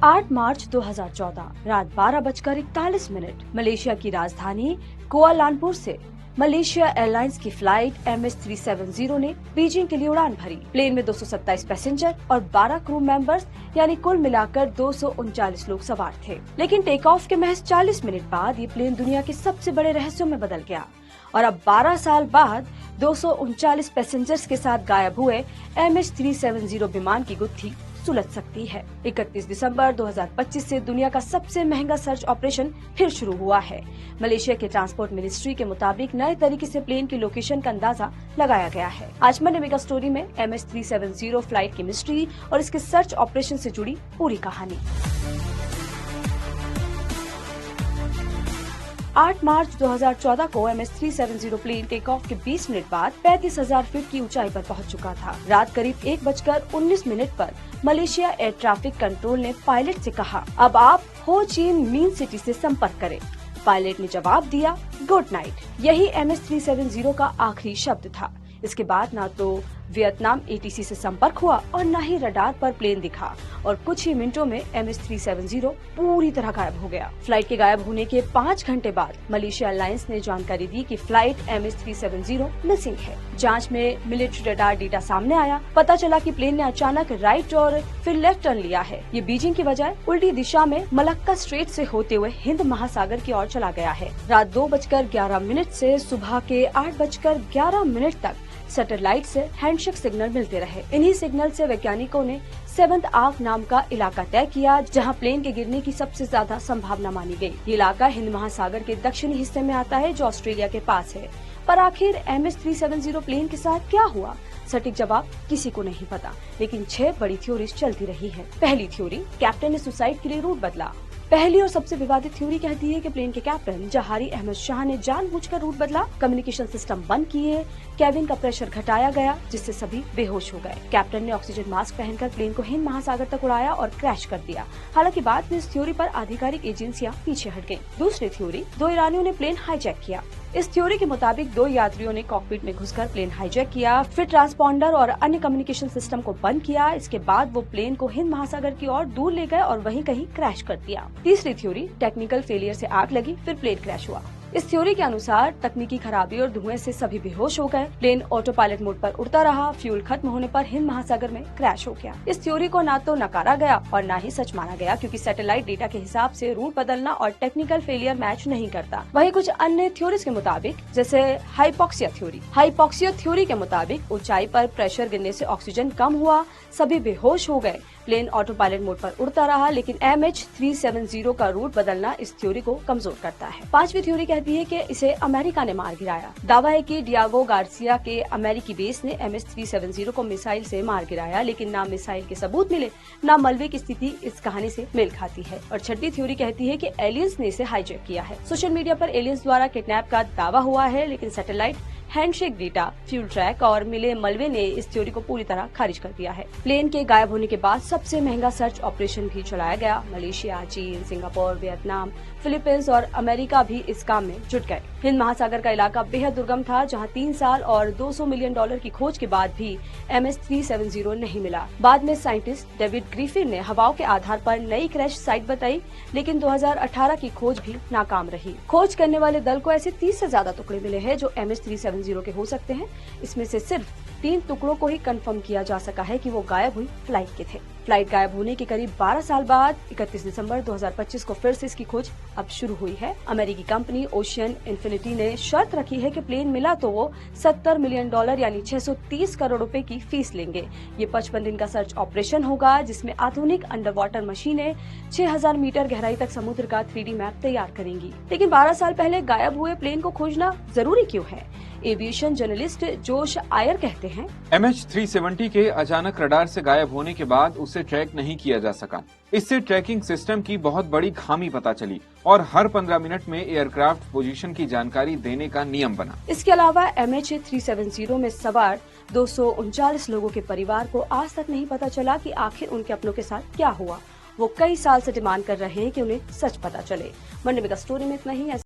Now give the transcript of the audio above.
8 मार्च 2014 रात 12:41 मलेशिया की राजधानी कुआलालंपुर से मलेशिया एयरलाइंस की फ्लाइट MH370 ने बीजिंग के लिए उड़ान भरी। प्लेन में 227 पैसेंजर और 12 क्रू मेंबर्स यानी कुल मिलाकर 239 लोग सवार थे। लेकिन टेक ऑफ के महज 40 मिनट बाद ये प्लेन दुनिया के सबसे बड़े रहस्यों में बदल गया और अब 12 साल बाद 239 पैसेंजर्स के साथ गायब हुए MH370 विमान की गुत्थी सुलझ सकती है। 31 दिसंबर 2025 से दुनिया का सबसे महंगा सर्च ऑपरेशन फिर शुरू हुआ है। मलेशिया के ट्रांसपोर्ट मिनिस्ट्री के मुताबिक नए तरीके से प्लेन की लोकेशन का अंदाजा लगाया गया है। आज मंडे मेगा स्टोरी में MH370 फ्लाइट की मिस्ट्री और इसके सर्च ऑपरेशन से जुड़ी पूरी कहानी। 8 मार्च 2014 को MH370 प्लेन टेक ऑफ के 20 मिनट बाद 35,000 फीट की ऊंचाई पर पहुंच चुका था। रात करीब 1:19 पर मलेशिया एयर ट्रैफिक कंट्रोल ने पायलट से कहा, अब आप हो ची मिन्ह सिटी से संपर्क करें। पायलट ने जवाब दिया, गुड नाइट। यही MH370 का आखिरी शब्द था। इसके बाद ना तो वियतनाम ATC से संपर्क हुआ और न ही रडार पर प्लेन दिखा और कुछ ही मिनटों में MH370 पूरी तरह गायब हो गया। फ्लाइट के गायब होने के 5 घंटे बाद मलेशिया एयरलाइंस ने जानकारी दी कि फ्लाइट MH370 मिसिंग है। जांच में मिलिट्री रडार डेटा सामने आया। पता चला कि प्लेन ने अचानक राइट और फिर लेफ्ट टर्न लिया है। ये बीजिंग की बजाय उल्टी दिशा में मलक्का स्ट्रेट से होते हुए हिंद महासागर की ओर चला गया है। रात 2:11 से सुबह के 8:11 तक सैटेलाइट से हैंडशेक सिग्नल मिलते रहे। इन्हीं सिग्नल से वैज्ञानिकों ने 7th आर्क नाम का इलाका तय किया, जहां प्लेन के गिरने की सबसे ज्यादा संभावना मानी गई। ये इलाका हिंद महासागर के दक्षिणी हिस्से में आता है, जो ऑस्ट्रेलिया के पास है। पर आखिर MH370 प्लेन के साथ क्या हुआ? सटीक जवाब किसी को नहीं पता, लेकिन 6 बड़ी थ्योरीज चलती रही है। पहली थ्योरी, कैप्टन ने सुसाइड के लिए रूट बदला। पहली और सबसे विवादित थ्योरी कहती है कि प्लेन के कैप्टन जहारी अहमद शाह ने जानबूझकर रूट बदला। कम्युनिकेशन सिस्टम बंद किए, केबिन का प्रेशर घटाया गया, जिससे सभी बेहोश हो गए। कैप्टन ने ऑक्सीजन मास्क पहनकर प्लेन को हिंद महासागर तक उड़ाया और क्रैश कर दिया। हालांकि बाद में इस थ्योरी पर आधिकारिक एजेंसियां पीछे हट गयी। दूसरी थ्योरी, 2 ईरानियों ने प्लेन हाईजैक किया। इस थ्योरी के मुताबिक 2 यात्रियों ने कॉकपिट में घुसकर प्लेन हाईजैक किया, फिर ट्रांसपॉन्डर और अन्य कम्युनिकेशन सिस्टम को बंद किया। इसके बाद वो प्लेन को हिंद महासागर की ओर दूर ले गए और वहीं कहीं क्रैश कर दिया। तीसरी थ्योरी, टेक्निकल फेलियर से आग लगी, फिर प्लेन क्रैश हुआ। इस थ्योरी के अनुसार तकनीकी खराबी और धुएं से सभी बेहोश हो गए। प्लेन ऑटो पायलट मोड पर उड़ता रहा, फ्यूल खत्म होने पर हिंद महासागर में क्रैश हो गया। इस थ्योरी को ना तो नकारा गया और ना ही सच माना गया, क्योंकि सैटेलाइट डेटा के हिसाब से रूट बदलना और टेक्निकल फेलियर मैच नहीं करता। वहीं कुछ अन्य थ्योरीज के मुताबिक, जैसे हाइपोक्सिया थ्योरी के मुताबिक ऊंचाई पर प्रेशर गिरने से ऑक्सीजन कम हुआ, सभी बेहोश हो गए। प्लेन ऑटो पायलट मोड पर उड़ता रहा, लेकिन MH370 का रूट बदलना इस थ्योरी को कमजोर करता है। पांचवी थ्योरी कहती है कि इसे अमेरिका ने मार गिराया। दावा है कि डियागो गार्सिया के अमेरिकी बेस ने MH370 को मिसाइल से मार गिराया, लेकिन ना मिसाइल के सबूत मिले, ना मलबे की स्थिति इस कहानी से मेल खाती है। और छठी थ्योरी कहती है कि एलियंस ने इसे हाईजैक किया है। सोशल मीडिया पर एलियंस द्वारा किडनैप का दावा हुआ है, लेकिन satellite, handshake data, fuel track और मिले मलबे ने इस थ्योरी को पूरी तरह खारिज कर दिया है। प्लेन के गायब होने के बाद सबसे महंगा सर्च ऑपरेशन भी चलाया गया। मलेशिया, चीन, सिंगापुर, वियतनाम, फिलीपींस और अमेरिका भी इस काम में जुट गए। हिंद महासागर का इलाका बेहद दुर्गम था, जहां 3 साल और $200 मिलियन की खोज के बाद भी MH370 नहीं मिला। बाद में साइंटिस्ट डेविड ग्रिफिन ने हवाओं के आधार पर नई क्रैश साइट बताई, लेकिन 2018 की खोज भी नाकाम रही। खोज करने वाले दल को ऐसे 30 से ज्यादा टुकड़े मिले हैं जो MH370 के हो सकते हैं। इसमें से सिर्फ 3 टुकड़ों को ही कंफर्म किया जा सका है कि वो गायब हुई फ्लाइट के थे। फ्लाइट गायब होने के करीब 12 साल बाद 31 दिसंबर 2025 को फिर से इसकी खोज अब शुरू हुई है। अमेरिकी कंपनी ओशियन इन्फिनिटी ने शर्त रखी है कि प्लेन मिला तो वो $70 मिलियन यानी 630 करोड़ रुपए की फीस लेंगे। ये 55 दिन का सर्च ऑपरेशन होगा, जिसमें आधुनिक अंडर वाटर मशीनें 6000 मीटर गहराई तक समुद्र का 3D मैप तैयार करेंगी। लेकिन 12 साल पहले गायब हुए प्लेन को खोजना जरूरी क्यों है? एविएशन जर्नलिस्ट जोश आयर कहते हैं, MH370 के अचानक रडार से गायब होने के बाद उसे ट्रैक नहीं किया जा सका। इससे ट्रैकिंग सिस्टम की बहुत बड़ी खामी पता चली और हर 15 मिनट में एयरक्राफ्ट पोजीशन की जानकारी देने का नियम बना। इसके अलावा MH370 में सवार 239 लोगों के परिवार को आज तक नहीं पता चला कि आखिर उनके अपनों के साथ क्या हुआ। वो कई साल से डिमांड कर रहे हैं कि उन्हें सच पता चले। मंडे मेगा स्टोरी में इतना ही।